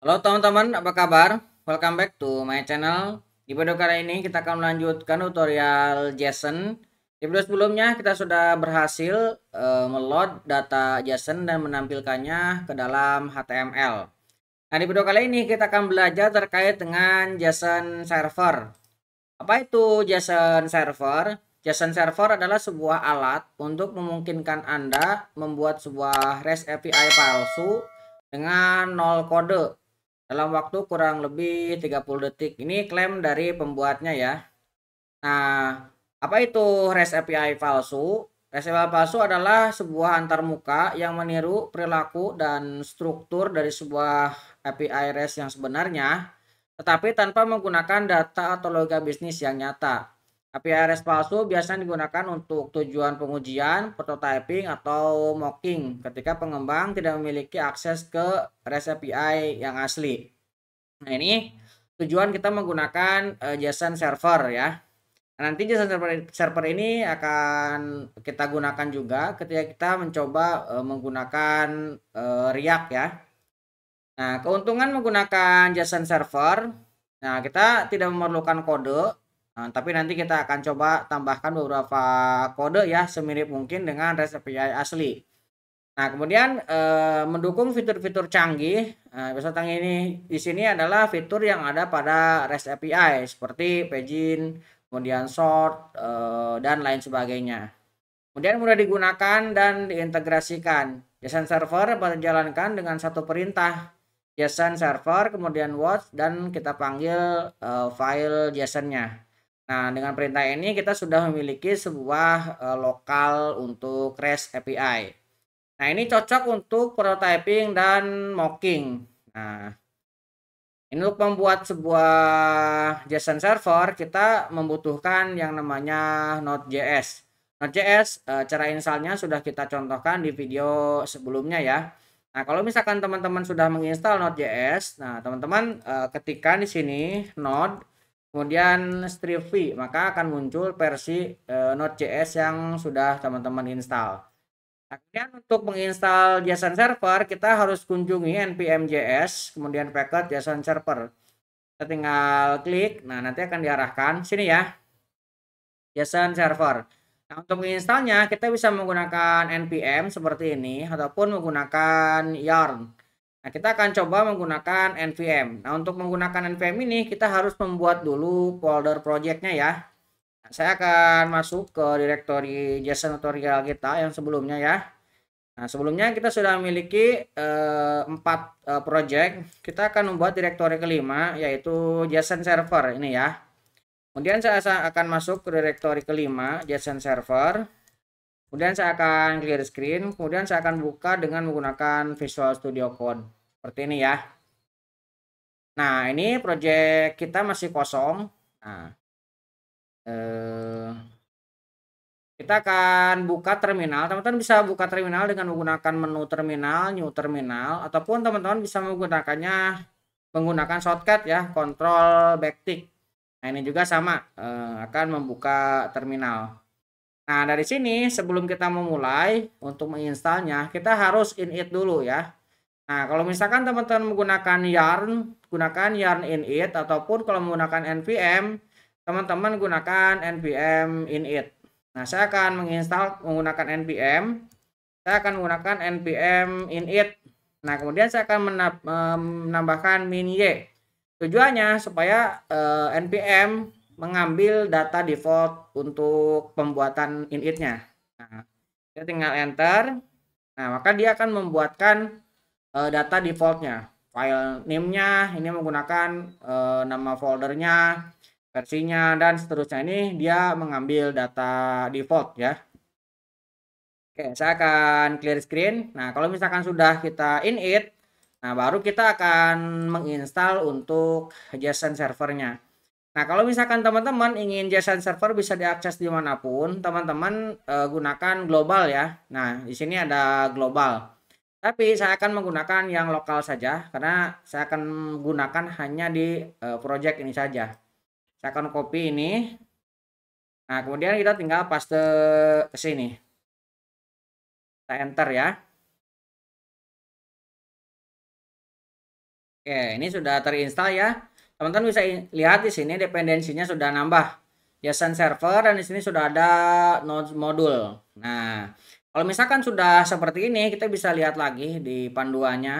Halo teman-teman, apa kabar? Welcome back to my channel. Di video kali ini kita akan melanjutkan tutorial JSON. Di video sebelumnya kita sudah berhasil meload data JSON dan menampilkannya ke dalam HTML. Nah, di video kali ini kita akan belajar terkait dengan JSON server. Apa itu JSON server? JSON server adalah sebuah alat untuk memungkinkan Anda membuat sebuah REST API palsu dengan nol kode dalam waktu kurang lebih 30 detik. Ini klaim dari pembuatnya ya. Nah, apa itu REST API palsu? REST API palsu adalah sebuah antarmuka yang meniru perilaku dan struktur dari sebuah API REST yang sebenarnya, tetapi tanpa menggunakan data atau logika bisnis yang nyata. API REST palsu biasanya digunakan untuk tujuan pengujian, prototyping, atau mocking ketika pengembang tidak memiliki akses ke REST API yang asli. Nah, ini tujuan kita menggunakan JSON server ya. Nah, nanti JSON server ini akan kita gunakan juga ketika kita mencoba menggunakan React ya. Nah, keuntungan menggunakan JSON server, nah kita tidak memerlukan kode, tapi nanti kita akan coba tambahkan beberapa kode ya semirip mungkin dengan REST API asli. Nah, kemudian mendukung fitur-fitur canggih. Misalnya ini di sini adalah fitur yang ada pada REST API seperti paging, kemudian sort, dan lain sebagainya. Kemudian mudah digunakan dan diintegrasikan. JSON server dapat dijalankan dengan satu perintah. JSON server, kemudian watch, dan kita panggil file JSON-nya. Nah, dengan perintah ini kita sudah memiliki sebuah lokal untuk REST API. Nah, ini cocok untuk prototyping dan mocking. Nah, ini untuk membuat sebuah JSON server, kita membutuhkan yang namanya Node.js. Node.js, cara installnya sudah kita contohkan di video sebelumnya ya. Nah, kalau misalkan teman-teman sudah menginstal Node.js, nah teman-teman ketikkan di sini Node, kemudian strip v, maka akan muncul versi Node.js yang sudah teman-teman install. Nah, kemudian untuk menginstal JSON server, kita harus kunjungi npm JS, kemudian packet JSON server. Kita tinggal klik, nah nanti akan diarahkan sini ya, JSON server. Nah, untuk menginstalnya kita bisa menggunakan npm seperti ini ataupun menggunakan yarn. Nah, kita akan coba menggunakan npm. Nah, untuk menggunakan npm ini kita harus membuat dulu folder projectnya ya. Nah, saya akan masuk ke direktori JSON tutorial kita yang sebelumnya ya. Nah, sebelumnya kita sudah memiliki 4 project. Kita akan membuat direktori kelima yaitu JSON server ini ya. Kemudian saya akan masuk ke direktori kelima JSON server. Kemudian saya akan clear screen. Kemudian saya akan buka dengan menggunakan Visual Studio Code. Seperti ini ya. Nah, ini project kita masih kosong. Nah, eh, kita akan buka terminal. Teman-teman bisa buka terminal dengan menggunakan menu terminal, new terminal, ataupun teman-teman bisa menggunakannya menggunakan shortcut ya, control backtick. Nah, ini juga sama, akan membuka terminal. Nah, dari sini sebelum kita memulai untuk menginstalnya, kita harus init dulu ya. Nah, kalau misalkan teman-teman menggunakan yarn, gunakan yarn init, ataupun kalau menggunakan npm, teman-teman gunakan npm init. Nah, saya akan menginstal menggunakan npm. Saya akan menggunakan npm init. Nah, kemudian saya akan menambahkan min y. Tujuannya supaya npm mengambil data default untuk pembuatan initnya. Nah, kita tinggal enter. Nah, maka dia akan membuatkan data defaultnya. File name-nya ini menggunakan nama foldernya, versinya, dan seterusnya. Ini dia mengambil data default ya. Oke, saya akan clear screen. Nah, kalau misalkan sudah kita init, nah baru kita akan menginstal untuk JSON servernya. Nah, kalau misalkan teman-teman ingin JSON server bisa diakses dimanapun, teman-teman gunakan global ya. Nah, di sini ada global. Tapi saya akan menggunakan yang lokal saja karena saya akan menggunakan hanya di project ini saja. Saya akan copy ini. Nah, kemudian kita tinggal paste ke sini. Kita enter ya. Oke, ini sudah terinstall ya. Teman-teman bisa lihat di sini dependensinya sudah nambah. JSON server dan di sini sudah ada node modul. Nah, kalau misalkan sudah seperti ini, kita bisa lihat lagi di panduannya.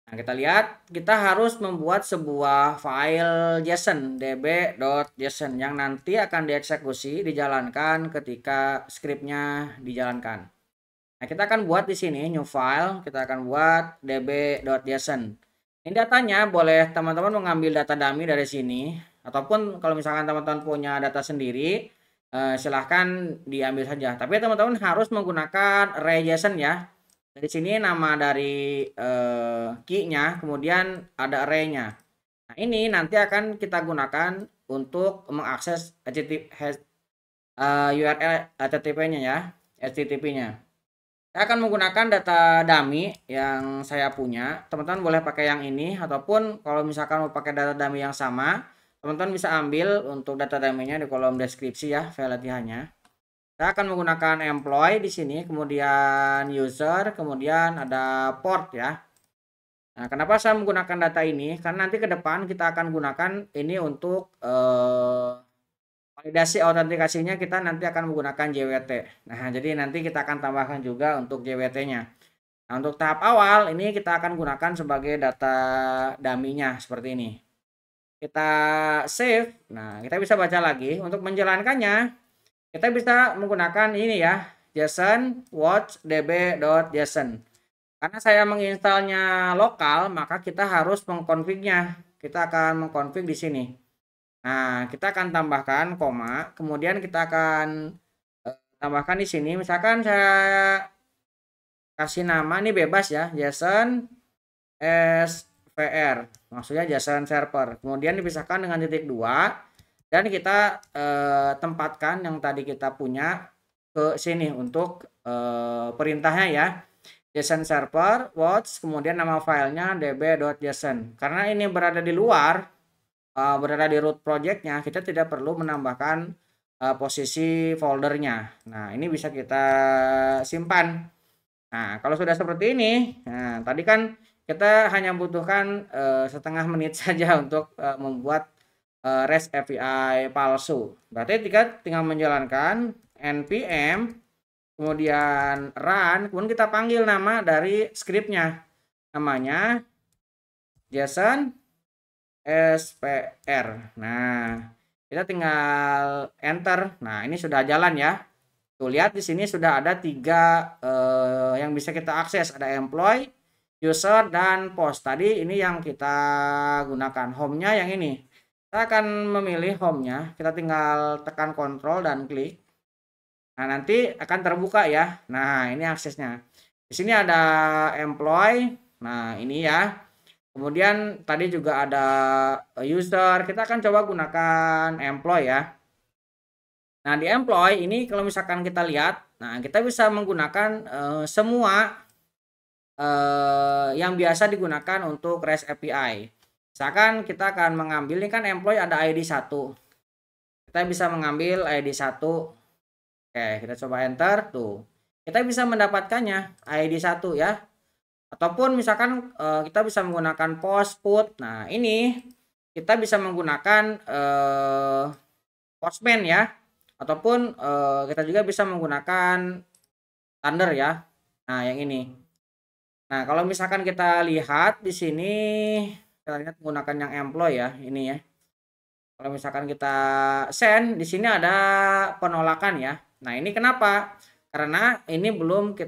Nah, kita lihat kita harus membuat sebuah file JSON db.json yang nanti akan dieksekusi dijalankan ketika scriptnya dijalankan. Nah, kita akan buat di sini new file, kita akan buat db.json. Ini datanya boleh teman-teman mengambil data dummy dari sini ataupun kalau misalkan teman-teman punya data sendiri silahkan diambil saja. Tapi teman-teman harus menggunakan array JSON ya. Dari sini nama dari key-nya, kemudian ada array-nya. Nah, ini nanti akan kita gunakan untuk mengakses URL HTTP-nya ya, HTTP-nya. Saya akan menggunakan data dummy yang saya punya. Teman-teman boleh pakai yang ini ataupun kalau misalkan mau pakai data dummy yang sama, teman-teman bisa ambil untuk data dummy-nya di kolom deskripsi ya, file latihannya. Saya akan menggunakan employee di sini, kemudian user, kemudian ada port ya. Nah, kenapa saya menggunakan data ini? Karena nanti ke depan kita akan gunakan ini untuk validasi autentikasinya kita nanti akan menggunakan JWT. Nah, jadi nanti kita akan tambahkan juga untuk JWT-nya. Nah, untuk tahap awal ini kita akan gunakan sebagai data dummy-nya seperti ini. Kita save. Nah, kita bisa baca lagi. Untuk menjalankannya, kita bisa menggunakan ini ya, JSON watch db.json. Karena saya menginstalnya lokal, maka kita harus mengkonfignya. Kita akan mengkonfig di sini. Nah, kita akan tambahkan koma, kemudian kita akan tambahkan di sini. Misalkan saya kasih nama ini bebas ya, JSON SVR, maksudnya JSON server. Kemudian dipisahkan dengan titik 2 dan kita tempatkan yang tadi kita punya ke sini untuk perintahnya ya. JSON server watch, kemudian nama filenya db.json. Karena ini berada di luar, berada di root projectnya, kita tidak perlu menambahkan posisi foldernya. Nah, ini bisa kita simpan. Nah, kalau sudah seperti ini, nah tadi kan kita hanya butuhkan setengah menit saja untuk membuat REST API palsu. Berarti kita tinggal menjalankan npm, kemudian run, kemudian kita panggil nama dari scriptnya. Namanya JSON SPR. Nah, kita tinggal enter. Nah, ini sudah jalan ya. Tuh lihat di sini sudah ada 3 yang bisa kita akses. Ada employee, user, dan post. Tadi ini yang kita gunakan. Home-nya yang ini. Kita akan memilih home-nya. Kita tinggal tekan control dan klik. Nah, nanti akan terbuka ya. Nah, ini aksesnya. Di sini ada employee. Nah, ini ya. Kemudian tadi juga ada user. Kita akan coba gunakan employee ya. Nah, di employee ini kalau misalkan kita lihat, nah kita bisa menggunakan semua yang biasa digunakan untuk REST API. Misalkan kita akan mengambil, ini kan employee ada ID 1. Kita bisa mengambil ID 1. Oke, kita coba enter tuh. Kita bisa mendapatkannya ID 1 ya. Ataupun misalkan kita bisa menggunakan post put. Nah, ini kita bisa menggunakan postman ya. Ataupun kita juga bisa menggunakan thunder ya. Nah, yang ini. Nah, kalau misalkan kita lihat di sini, kita lihat menggunakan yang employee ya, ini ya. Kalau misalkan kita send, di sini ada penolakan ya. Nah, ini kenapa? Karena ini belum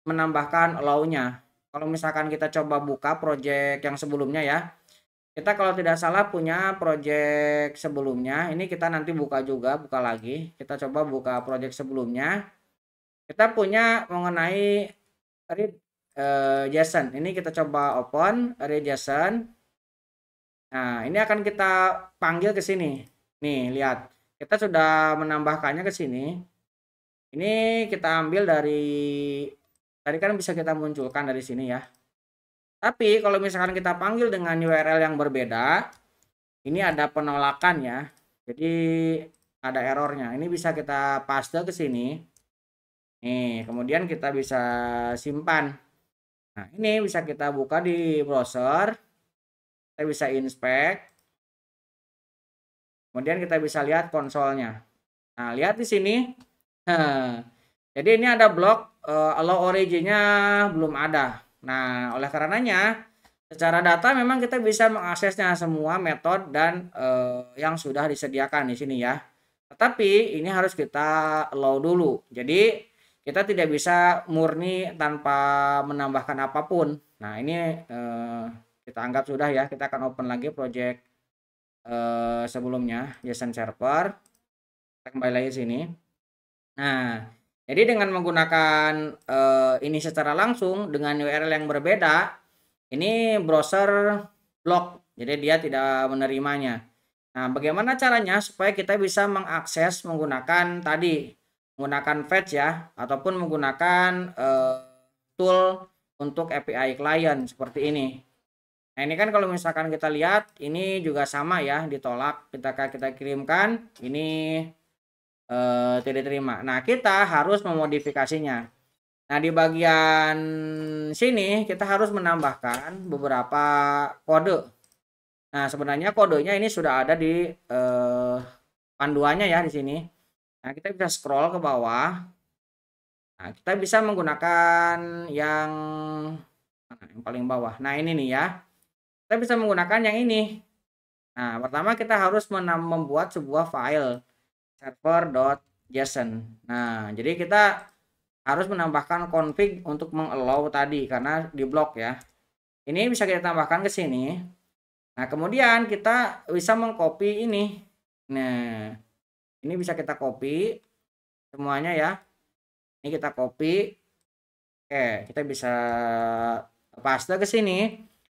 menambahkan allow-nya. Kalau misalkan kita coba buka project yang sebelumnya ya. Kita kalau tidak salah punya project sebelumnya. Ini kita nanti buka juga, buka lagi. Kita coba buka project sebelumnya. Kita punya mengenai read JSON. Ini kita coba open read JSON. Nah, ini akan kita panggil ke sini. Nih, lihat. Kita sudah menambahkannya ke sini. Ini kita ambil dari tadi kan bisa kita munculkan dari sini ya. Tapi kalau misalkan kita panggil dengan URL yang berbeda, ini ada penolakan ya. Jadi ada errornya. Ini bisa kita paste ke sini. Nih, kemudian kita bisa simpan. Nah, ini bisa kita buka di browser. Kita bisa inspect. Kemudian kita bisa lihat konsolnya. Nah, lihat di sini. Jadi ini ada blok allow originnya belum ada. Nah, oleh karenanya secara data memang kita bisa mengaksesnya semua metode dan yang sudah disediakan di sini ya. Tetapi ini harus kita allow dulu. Jadi kita tidak bisa murni tanpa menambahkan apapun. Nah, ini kita anggap sudah ya. Kita akan open lagi project sebelumnya JSON server. Kita kembali lagi sini. Nah, jadi dengan menggunakan ini secara langsung dengan URL yang berbeda, ini browser block, jadi dia tidak menerimanya. Nah, bagaimana caranya supaya kita bisa mengakses menggunakan tadi, menggunakan fetch ya, ataupun menggunakan tool untuk API client seperti ini. Nah, ini kan kalau misalkan kita lihat, ini juga sama ya, ditolak ketika kita kirimkan, ini tidak diterima. Nah, kita harus memodifikasinya. Nah, di bagian sini kita harus menambahkan beberapa kode. Nah, sebenarnya kodenya ini sudah ada di panduannya ya di sini. Nah, kita bisa scroll ke bawah. Nah, kita bisa menggunakan yang paling bawah. Nah, ini nih ya. Kita bisa menggunakan yang ini. Nah, pertama kita harus membuat sebuah file server.json. Nah, jadi kita harus menambahkan config untuk mengallow tadi karena di blok ya. Ini bisa kita tambahkan ke sini. Nah, kemudian kita bisa mengcopy ini. Nah, ini bisa kita copy semuanya ya. Ini kita copy. Oke, kita bisa paste ke sini.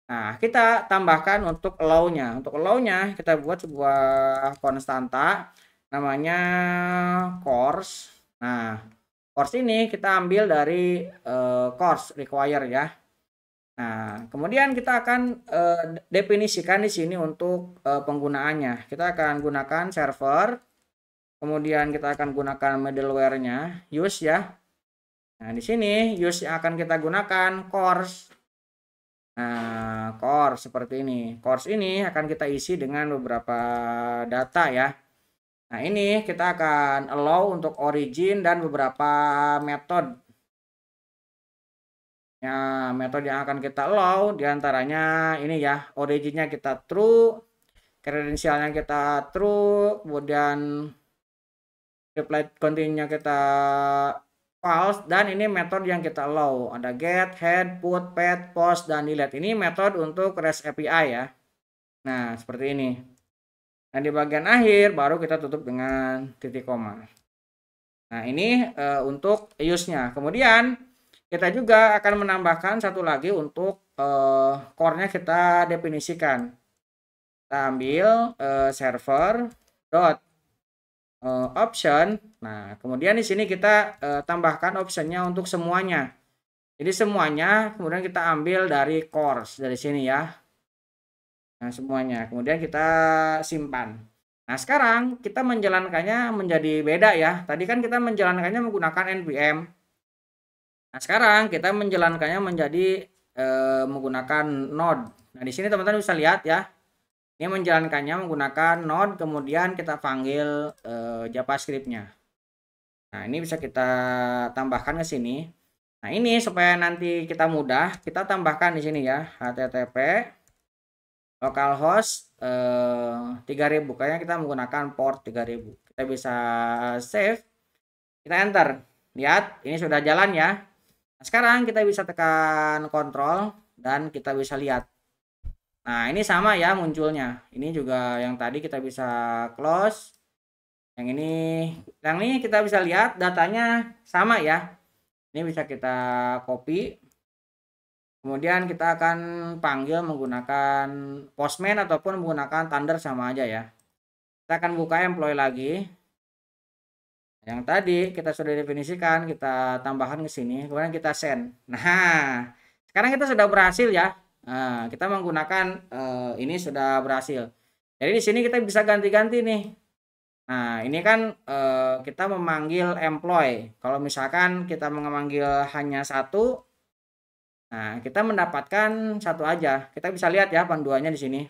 Nah, kita tambahkan untuk allow-nya. Untuk allow-nya kita buat sebuah konstanta namanya course. Nah, course ini kita ambil dari course require ya. Nah, kemudian kita akan definisikan di sini untuk penggunaannya. Kita akan gunakan server. Kemudian kita akan gunakan middleware-nya, use ya. Nah, di sini use yang akan kita gunakan course. Nah, course seperti ini. Course ini akan kita isi dengan beberapa data ya. Nah, ini kita akan allow untuk origin dan beberapa metode. Ya, metode yang akan kita allow diantaranya ini ya, originnya kita true, kredensialnya kita true, kemudian reply continue-nya kita false, dan ini metode yang kita allow. Ada get, head, put, pet, post, dan delete. Ini metode untuk REST API ya. Nah, seperti ini. Nah, di bagian akhir baru kita tutup dengan titik koma. Nah, ini untuk use-nya. Kemudian kita juga akan menambahkan satu lagi untuk core-nya kita definisikan. Kita ambil server dot option. Nah, kemudian di sini kita tambahkan optionnya untuk semuanya. Jadi semuanya kemudian kita ambil dari course dari sini ya. Nah, semuanya. Kemudian kita simpan. Nah, sekarang kita menjalankannya menjadi beda ya. Tadi kan kita menjalankannya menggunakan npm. Nah, sekarang kita menjalankannya menjadi menggunakan node. Nah, di sini teman-teman bisa lihat ya. Ini menjalankannya menggunakan node, kemudian kita panggil JavaScript-nya. Nah, ini bisa kita tambahkan ke sini. Nah, ini supaya nanti kita mudah, kita tambahkan di sini ya, http localhost 3000. Kayaknya kita menggunakan port 3000. Kita bisa save, kita enter. Lihat, ini sudah jalan ya. Nah, sekarang kita bisa tekan kontrol dan kita bisa lihat. Nah, ini sama ya munculnya. Ini juga yang tadi kita bisa close. Yang ini kita bisa lihat datanya sama ya. Ini bisa kita copy. Kemudian kita akan panggil menggunakan Postman ataupun menggunakan Thunder sama aja ya. Kita akan buka employee lagi. Yang tadi kita sudah definisikan, kita tambahkan ke sini, kemudian kita send. Nah, sekarang kita sudah berhasil ya. Nah, kita menggunakan ini sudah berhasil. Jadi di sini kita bisa ganti-ganti nih. Nah, ini kan kita memanggil employee. Kalau misalkan kita memanggil hanya satu, Nah, kita mendapatkan satu aja. Kita bisa lihat ya panduannya di sini.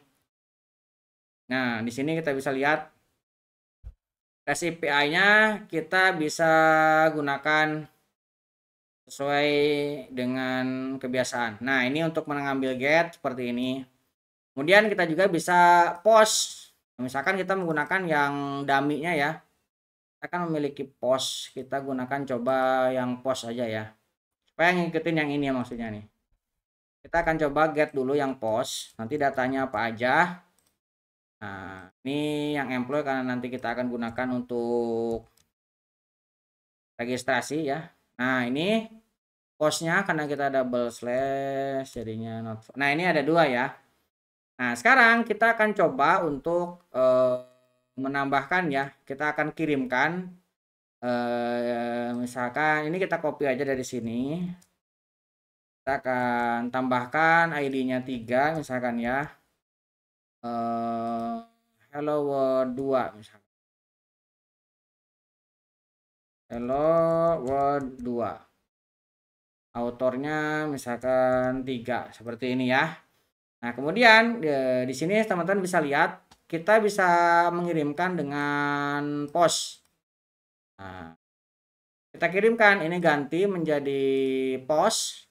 Nah, di sini kita bisa lihat REST API-nya kita bisa gunakan sesuai dengan kebiasaan. Nah, ini untuk mengambil get seperti ini. Kemudian kita juga bisa post. Misalkan kita menggunakan yang dummy-nya ya. Kita kan memiliki post. Kita gunakan coba yang post aja ya. Supaya ngikutin yang ini ya maksudnya nih. Kita akan coba get dulu yang post. Nanti datanya apa aja. Nah, ini yang employee karena nanti kita akan gunakan untuk registrasi ya. Nah, ini postnya karena kita double slash jadinya not. Nah, ini ada dua ya. Nah, sekarang kita akan coba untuk menambahkan ya. Kita akan kirimkan misalkan ini kita copy aja dari sini. Kita akan tambahkan ID-nya 3 misalkan ya. Hello World 2 misalkan. Hello World 2. Autornya misalkan 3 seperti ini ya. Nah, kemudian di sini teman-teman bisa lihat kita bisa mengirimkan dengan post. Nah, kita kirimkan ini ganti menjadi post.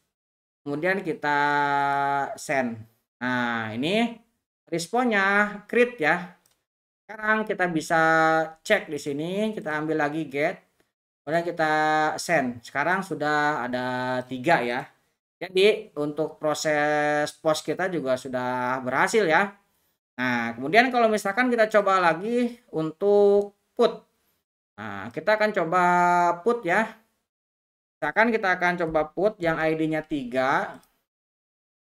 Kemudian kita send. Nah, ini responnya create ya. Sekarang kita bisa cek di sini, kita ambil lagi get. Kemudian kita send. Sekarang sudah ada 3 ya. Jadi untuk proses post kita juga sudah berhasil ya. Nah, kemudian kalau misalkan kita coba lagi untuk put. Nah, kita akan coba put ya. Misalkan kita akan coba put yang ID-nya 3.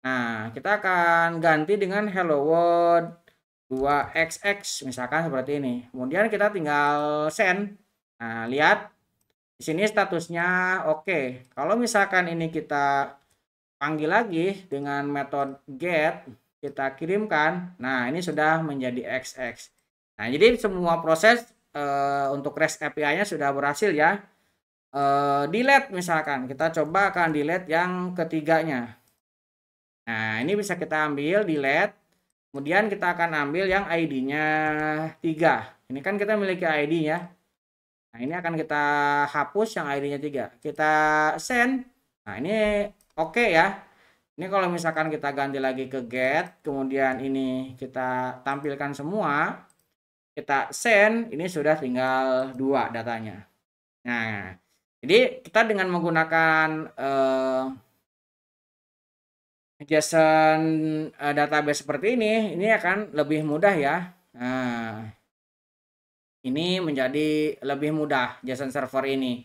Nah, kita akan ganti dengan hello world 2xx misalkan seperti ini. Kemudian kita tinggal send. Nah, lihat di sini statusnya oke. Kalau misalkan ini kita panggil lagi dengan metode get, kita kirimkan. Nah, ini sudah menjadi XX. Nah, jadi semua proses untuk REST API-nya sudah berhasil ya. Delete misalkan, kita coba akan delete yang ketiganya. Nah, ini bisa kita ambil delete. Kemudian kita akan ambil yang ID-nya 3. Ini kan kita memiliki ID ya. Nah, ini akan kita hapus yang ID-nya 3. Kita send. Nah, ini oke ya. Ini kalau misalkan kita ganti lagi ke get, kemudian ini kita tampilkan semua, kita send, ini sudah tinggal 2 datanya. Nah, jadi kita dengan menggunakan JSON database seperti ini akan lebih mudah ya. Nah, ini menjadi lebih mudah JSON server ini.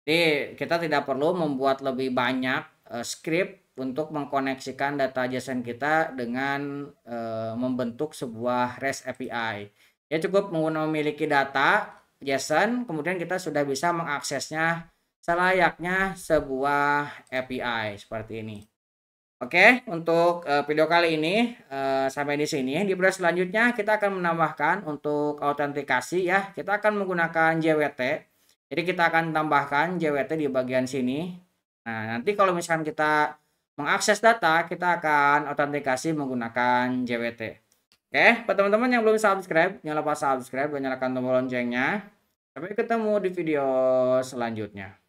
Jadi kita tidak perlu membuat lebih banyak script untuk mengkoneksikan data JSON kita dengan membentuk sebuah REST API. Ya cukup memiliki data JSON, kemudian kita sudah bisa mengaksesnya selayaknya sebuah API seperti ini. Oke, untuk video kali ini sampai di sini. Di video selanjutnya kita akan menambahkan untuk autentikasi ya. Kita akan menggunakan JWT. Jadi kita akan tambahkan JWT di bagian sini. Nah, nanti kalau misalkan kita mengakses data, kita akan autentikasi menggunakan JWT. Oke, buat teman-teman yang belum subscribe, jangan lupa subscribe dan nyalakan tombol loncengnya. Sampai ketemu di video selanjutnya.